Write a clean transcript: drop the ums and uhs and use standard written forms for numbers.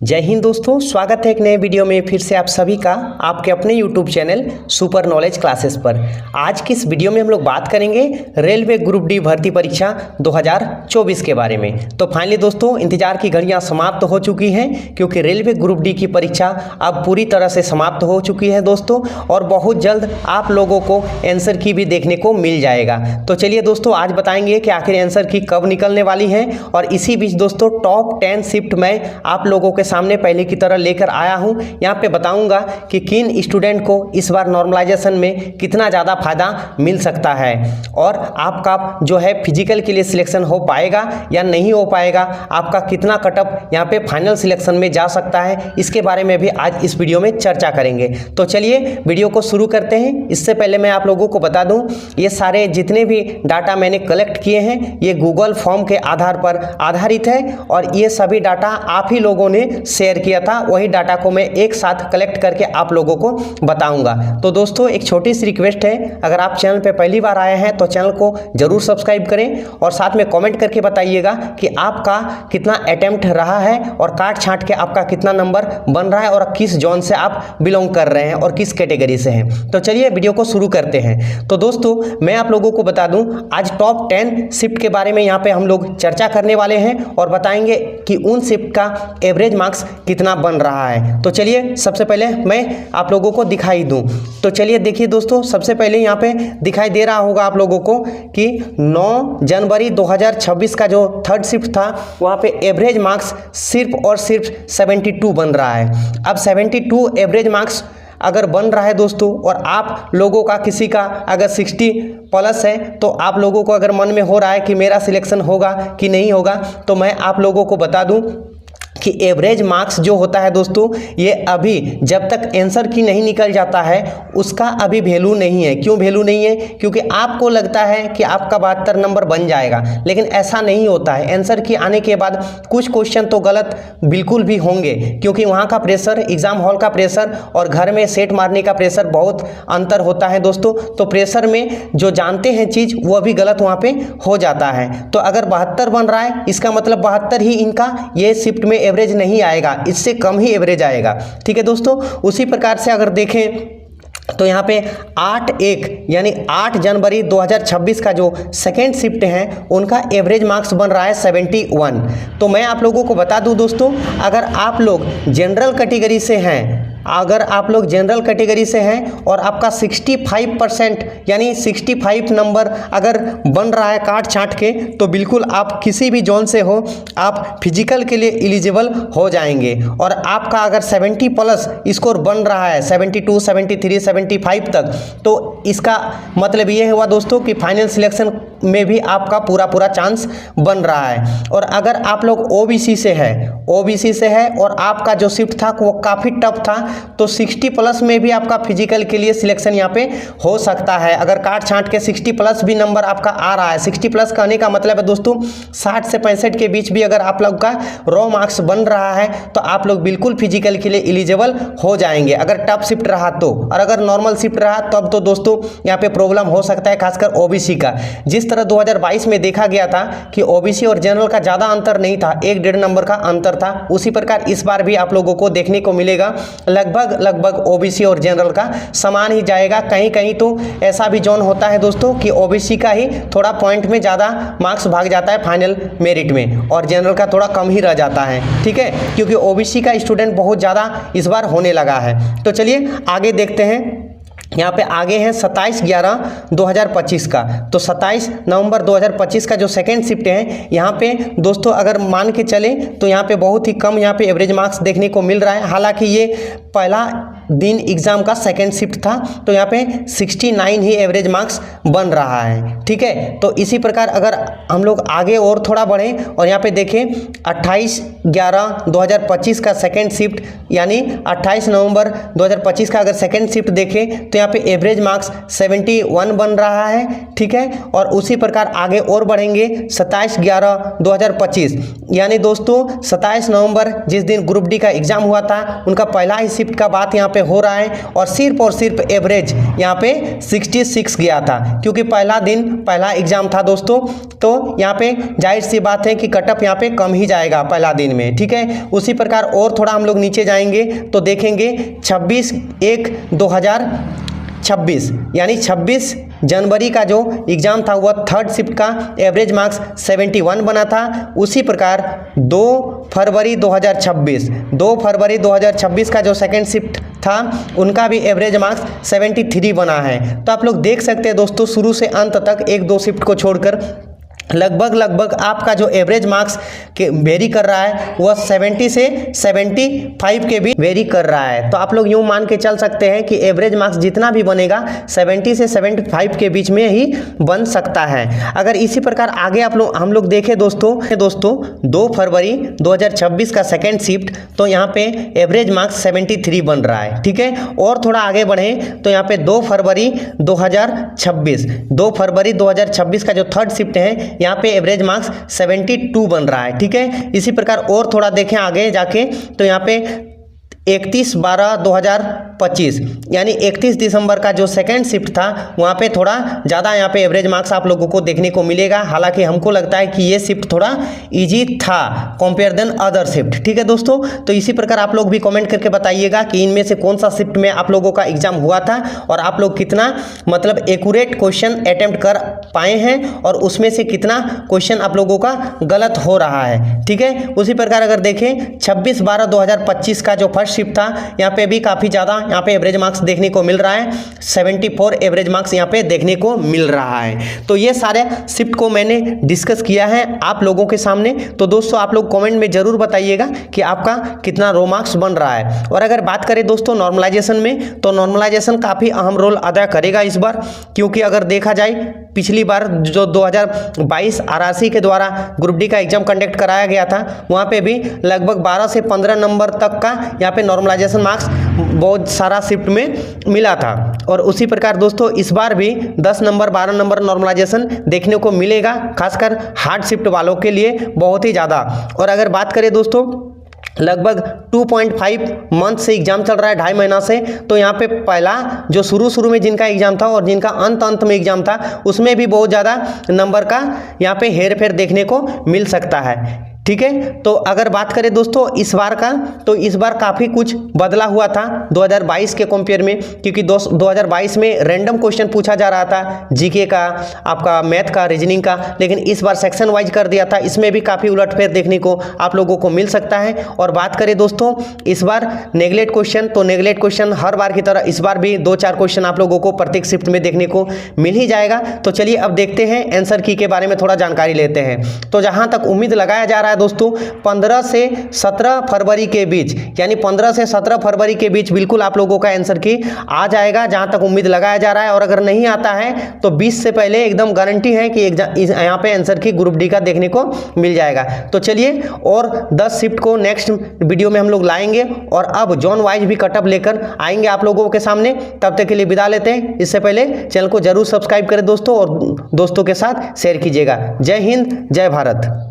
जय हिंद दोस्तों, स्वागत है एक नए वीडियो में फिर से आप सभी का आपके अपने YouTube channel super knowledge classes पर। आज की इस वीडियो में हम लोग बात करेंगे रेलवे ग्रुप डी भर्ती परीक्षा 2024 के बारे में। तो फाइनली दोस्तों इंतजार की घड़ियां समाप्त हो चुकी हैं, क्योंकि रेलवे ग्रुप डी की परीक्षा अब पूरी तरह से समाप्त हो चुकी है दोस्तों, और बहुत जल्द आप लोगों को आंसर की भी देखने को मिल जाएगा। तो चलिए दोस्तों आज बताएंगे कि आखिर आंसर की कब निकलने वाली है, और इसी बीच दोस्तों टॉप 10 शिफ्ट मैं आप लोगों के सामने पहले की तरह लेकर आया हूं। यहां पे बताऊंगा कि किन स्टूडेंट को इस बार नॉर्मलाइजेशन में कितना ज़्यादा फायदा मिल सकता है, और आपका जो है फिजिकल के लिए सिलेक्शन हो पाएगा या नहीं हो पाएगा, आपका कितना कटअप यहां पे फाइनल सिलेक्शन में जा सकता है, इसके बारे में भी आज इस वीडियो में चर्चा करेंगे। तो चलिए वीडियो को शुरू करते हैं। इससे पहले मैं आप लोगों को बता दूं, ये सारे जितने भी डाटा मैंने कलेक्ट किए हैं ये गूगल फॉर्म के आधार पर आधारित है, और ये सभी डाटा आप ही लोगों ने शेयर किया था। वही डाटा को मैं एक साथ कलेक्ट करके आप लोगों को बताऊंगा। तो दोस्तों एक छोटी सी रिक्वेस्ट है, अगर आप चैनल पे पहली बार आए हैं तो चैनल को जरूर सब्सक्राइब करें, और साथ में कमेंट करके बताइएगा कि आपका कितना अटेम्प्ट रहा है, और काट छांट के आपका कितना नंबर बन रहा है, और किस जोन से आप बिलोंग कर रहे हैं और किस कैटेगरी से हैं। तो चलिए वीडियो को शुरू करते हैं। तो दोस्तों मैं आप लोगों को बता दूं, आज टॉप 10 शिफ्ट के बारे में यहाँ पे हम लोग चर्चा करने वाले हैं, और बताएंगे कि उन शिफ्ट का एवरेज मार्क्स कितना बन रहा है। तो चलिए सबसे पहले मैं आप लोगों को दिखाई दूं। तो चलिए देखिए दोस्तों, सबसे पहले यहाँ पे दिखाई दे रहा होगा आप लोगों को कि 9 जनवरी 2026 का जो थर्ड शिफ्ट था वहाँ पे एवरेज मार्क्स सिर्फ और सिर्फ 72 बन रहा है। अब 72 एवरेज मार्क्स अगर बन रहा है दोस्तों, और आप लोगों का किसी का अगर 60 प्लस है, तो आप लोगों को अगर मन में हो रहा है कि मेरा सिलेक्शन होगा कि नहीं होगा, तो मैं आप लोगों को बता दूं कि एवरेज मार्क्स जो होता है दोस्तों, ये अभी जब तक आंसर की नहीं निकल जाता है उसका अभी वैल्यू नहीं है। क्यों वैल्यू नहीं है? क्योंकि आपको लगता है कि आपका 72 नंबर बन जाएगा, लेकिन ऐसा नहीं होता है। आंसर की आने के बाद कुछ क्वेश्चन तो गलत बिल्कुल भी होंगे, क्योंकि वहाँ का प्रेशर, एग्जाम हॉल का प्रेशर और घर में सेट मारने का प्रेशर बहुत अंतर होता है दोस्तों। तो प्रेशर में जो जानते हैं चीज़ वो भी गलत वहाँ पे हो जाता है। तो अगर 72 बन रहा है, इसका मतलब 72 ही इनका ये शिफ्ट में एवरेज नहीं आएगा, इससे कम ही एवरेज आएगा। ठीक है दोस्तों, उसी प्रकार से अगर देखें तो यहाँ पे 8/1 यानी 8 जनवरी 2026 का जो सेकेंड शिफ्ट है उनका एवरेज मार्क्स बन रहा है 71। तो मैं आप लोगों को बता दूं दोस्तों, अगर आप लोग जनरल कैटेगरी से हैं, अगर आप लोग जनरल कैटेगरी से हैं और आपका 65% यानी 65 नंबर अगर बन रहा है काट छांट के, तो बिल्कुल आप किसी भी जोन से हो, आप फिजिकल के लिए एलिजिबल हो जाएंगे। और आपका अगर 70 प्लस स्कोर बन रहा है 72, 73, 75 तक, तो इसका मतलब ये हुआ दोस्तों कि फाइनल सिलेक्शन में भी आपका पूरा चांस बन रहा है। और अगर आप लोग ओबीसी से है और आपका जो शिफ्ट था वो काफ़ी टफ था, तो 60 प्लस में भी आपका फिजिकल के लिए सिलेक्शन यहाँ पे हो सकता है। अगर काट छांट के 60 प्लस भी नंबर आपका आ रहा है, 60 प्लस कहने का मतलब है दोस्तों 60 से 65 के बीच भी अगर आप लोग का रॉ मार्क्स बन रहा है, तो आप लोग बिल्कुल फिजिकल के लिए एलिजिबल हो जाएंगे, अगर टफ शिफ्ट रहा तो। और अगर नॉर्मल शिफ्ट रहा तब तो दोस्तों यहाँ पे प्रॉब्लम हो सकता है, खासकर ओबीसी का। जिस तरह 2022 में देखा गया था कि ओबीसी और जनरल का ज़्यादा अंतर नहीं था, 1-1.5 नंबर का अंतर था, उसी प्रकार इस बार भी आप लोगों को देखने को मिलेगा लगभग ओबीसी और जनरल का समान ही जाएगा। कहीं कहीं तो ऐसा भी जोन होता है दोस्तों कि ओबीसी का ही थोड़ा पॉइंट में ज़्यादा मार्क्स भाग जाता है फाइनल मेरिट में, और जनरल का थोड़ा कम ही रह जाता है। ठीक है, क्योंकि ओबीसी का स्टूडेंट बहुत ज़्यादा इस बार होने लगा है। तो चलिए आगे देखते हैं। यहाँ पे आगे है 27/11/2025 का। तो 27 नवंबर 2025 का जो सेकेंड शिफ्ट है, यहाँ पे दोस्तों अगर मान के चले तो यहाँ पे बहुत ही कम यहाँ पे एवरेज मार्क्स देखने को मिल रहा है। हालांकि ये पहला दिन एग्जाम का सेकेंड शिफ्ट था, तो यहाँ पे 69 ही एवरेज मार्क्स बन रहा है। ठीक है, तो इसी प्रकार अगर हम लोग आगे और थोड़ा बढ़ें और यहाँ पे देखें 28/11/2025 का सेकेंड शिफ्ट, यानी 28 नवंबर 2025 का अगर सेकेंड शिफ्ट देखें तो यहाँ पे एवरेज मार्क्स 71 बन रहा है। ठीक है, और उसी प्रकार आगे और बढ़ेंगे 27/11/2025, यानी दोस्तों 27 नवंबर जिस दिन ग्रुप डी का एग्जाम हुआ था उनका पहला ही शिफ्ट का बात यहाँ पे पे हो रहा है और सिर्फ एवरेज यहाँ पे 66 गया था, क्योंकि पहला एग्जाम था दोस्तों, तो यहाँ पे जाहिर सी बात है कि कटअप यहाँ पे कम ही जाएगा पहला दिन में, ठीक है। उसी प्रकार और थोड़ा हम लोग नीचे जाएंगे तो देखेंगे 26/1/2026 यानी 26 जनवरी का जो एग्ज़ाम था वह थर्ड शिफ्ट का एवरेज मार्क्स 71 बना था। उसी प्रकार 2 फरवरी 2026 का जो सेकेंड शिफ्ट था उनका भी एवरेज मार्क्स 73 बना है। तो आप लोग देख सकते हैं दोस्तों, शुरू से अंत तक 1-2 शिफ्ट को छोड़कर लगभग आपका जो एवरेज मार्क्स के वेरी कर रहा है वह 70 से 75 के बीच वेरी कर रहा है। तो आप लोग यूँ मान के चल सकते हैं कि एवरेज मार्क्स जितना भी बनेगा 70 से 75 के बीच में ही बन सकता है। अगर इसी प्रकार आगे हम लोग देखें दोस्तों 2 फरवरी 2026 का सेकेंड शिफ्ट, तो यहाँ पे एवरेज मार्क्स 73 बन रहा है, ठीक है। और थोड़ा आगे बढ़ें तो यहाँ पे 2 फरवरी 2026 का जो थर्ड शिफ्ट है यहाँ पे एवरेज मार्क्स 72 बन रहा है, ठीक है। इसी प्रकार और थोड़ा देखें आगे जाके तो यहाँ पे 31/12/2025 यानी 31 दिसंबर का जो सेकेंड शिफ्ट था वहाँ पे थोड़ा ज़्यादा यहाँ पे एवरेज मार्क्स आप लोगों को देखने को मिलेगा। हालांकि हमको लगता है कि ये शिफ्ट थोड़ा इजी था कंपेयर देन अदर शिफ्ट, ठीक है दोस्तों। तो इसी प्रकार आप लोग भी कमेंट करके बताइएगा कि इनमें से कौन सा शिफ्ट में आप लोगों का एग्जाम हुआ था और आप लोग कितना मतलब एक्यूरेट क्वेश्चन अटेम्प्ट कर पाए हैं और उसमें से कितना क्वेश्चन आप लोगों का गलत हो रहा है, ठीक है। उसी प्रकार अगर देखें 26/12/2025 का जो फर्स्ट शिफ्ट था यहाँ पे भी काफ़ी ज़्यादा यहाँ पे एवरेज मार्क्स देखने को मिल रहा है, 74 एवरेज मार्क्स यहाँ पे देखने को मिल रहा है। तो ये सारे शिफ्ट को मैंने डिस्कस किया है आप लोगों के सामने। तो दोस्तों आप लोग कमेंट में ज़रूर बताइएगा कि आपका कितना रो मार्क्स बन रहा है। और अगर बात करें दोस्तों नॉर्मलाइजेशन में, तो नॉर्मलाइजेशन काफ़ी अहम रोल अदा करेगा इस बार, क्योंकि अगर देखा जाए पिछली बार जो 2022 RRC के द्वारा ग्रुप डी का एग्जाम कंडक्ट कराया गया था वहाँ पे भी लगभग 12 से 15 नंबर तक का यहाँ पे नॉर्मलाइजेशन मार्क्स बहुत सारा शिफ्ट में मिला था। और उसी प्रकार दोस्तों इस बार भी 10 नंबर 12 नंबर नॉर्मलाइजेशन देखने को मिलेगा, खासकर हार्ड शिफ्ट वालों के लिए बहुत ही ज़्यादा। और अगर बात करें दोस्तों लगभग 2.5 मंथ से एग्जाम चल रहा है, 2.5 महीना से। तो यहाँ पे पहला जो शुरू में जिनका एग्जाम था और जिनका अंत में एग्जाम था उसमें भी बहुत ज़्यादा नंबर का यहाँ पे हेर फेर देखने को मिल सकता है, ठीक है। तो अगर बात करें दोस्तों इस बार का, तो इस बार काफ़ी कुछ बदला हुआ था 2022 के कंपेयर में, क्योंकि 2022 में रैंडम क्वेश्चन पूछा जा रहा था जीके का, आपका मैथ का, रीजनिंग का, लेकिन इस बार सेक्शन वाइज कर दिया था। इसमें भी काफ़ी उलटफेर देखने को आप लोगों को मिल सकता है। और बात करें दोस्तों इस बार नेगलेक्ट क्वेश्चन, तो नेगलेक्ट क्वेश्चन हर बार की तरह इस बार भी 2-4 क्वेश्चन आप लोगों को प्रत्येक शिफ्ट में देखने को मिल ही जाएगा। तो चलिए अब देखते हैं आंसर की के बारे में थोड़ा जानकारी लेते हैं। तो जहाँ तक उम्मीद लगाया जा रहा है दोस्तों 15 से 17 फरवरी के बीच, यानी 15 से 17 फरवरी के बीच बिल्कुल आप लोगों का आंसर की आ जाएगा, जहां तक उम्मीद लगाया जा रहा है। और अगर नहीं आता है तो 20 से पहले एकदम गारंटी है कि यहाँ पे आंसर की ग्रुप डी का देखने को मिल जाएगा। तो चलिए और 10 शिफ्ट को नेक्स्ट वीडियो में हम लोग लाएंगे और अब जोन वाइज भी कटअप लेकर आएंगे आप लोगों के सामने। तब तक के लिए विदा लेते हैं। इससे पहले चैनल को जरूर सब्सक्राइब करें दोस्तों और दोस्तों के साथ शेयर कीजिएगा। जय हिंद, जय भारत।